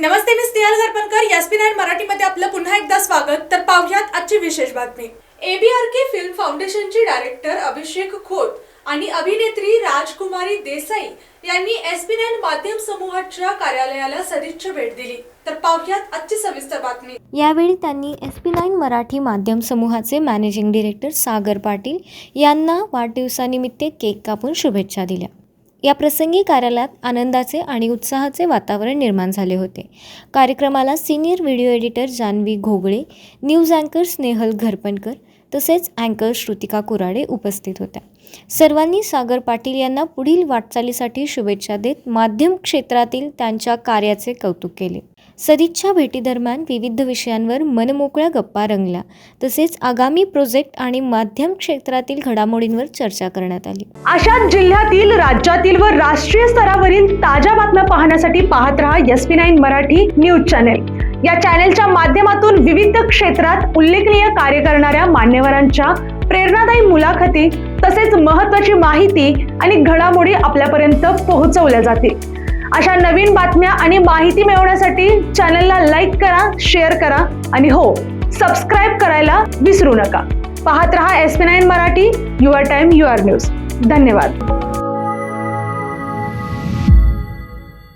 नमस्ते, मी स्नेहल घरपणकर. एसपी9 मराठीमध्ये आपलं पुन्हा एकदा स्वागत. तर पाहूयात आजची विशेष बातमी. ABRK फिल्म फाउंडेशनचे डायरेक्टर अभिषेक खोत आणि अभिनेत्री राजकुमारी देसाई यांनी SB9 माध्यम समूहाच्या कार्यालयाला सदिच्छा भेट दिली. तर पाहूयात आजची सविस्तर बातमी. यावेळी त्यांनी SB9 मराठी माध्यम समूहाचे मॅनेजिंग डायरेक्टर सागर पाटील यांना वाढदिवसानिमित्त केक कापून शुभेच्छा दिल्या. या प्रसंगी कार्यालयात आनंदाचे आणि उत्साहाचे वातावरण निर्माण झाले होते. कार्यक्रमाला senior video editor Janhavi Ghogale, news अँकर स्नेहल घरपणकर तसेच अँकर श्रुतिका कुराडे उपस्थित होत्या. सर्वांनी सागर पाटील यांना पुढील वाटचालीसाठी शुभेच्छा देत माध्यम क्षेत्रातील त्यांच्या कार्याचे कौतुक केले. सदिच्छा भेटीदरम्यान विविध विषयांवर मनमोकळ्या गप्पा रंगल्या. तसेच आगामी प्रोजेक्ट आणि माध्यम क्षेत्रातील घडामोडींवर चर्चा करण्यात आली. अशाच जिल्ह्यातील, राज्यातील व राष्ट्रीय स्तरावरील ताज्या बातम्या पाहण्यासाठी पाहत रहा SB9 मराठी न्यूज चॅनेल. या चॅनेलच्या माध्यमातून विविध क्षेत्रात उल्लेखनीय कार्य करणाऱ्या मान्यवरांच्या प्रेरणादायी मुलाखती तसेच महत्त्वाची माहिती आणि घडामोडी आपल्यापर्यंत पोहोचवल्या जातील. अशा नवीन बातम्या आणि माहिती मिळवण्यासाठी चॅनलला लाईक करा, शेअर करा आणि हो, सबस्क्राईब करायला विसरू नका. पाहत रहा SB9 Marathi, your time your news. धन्यवाद.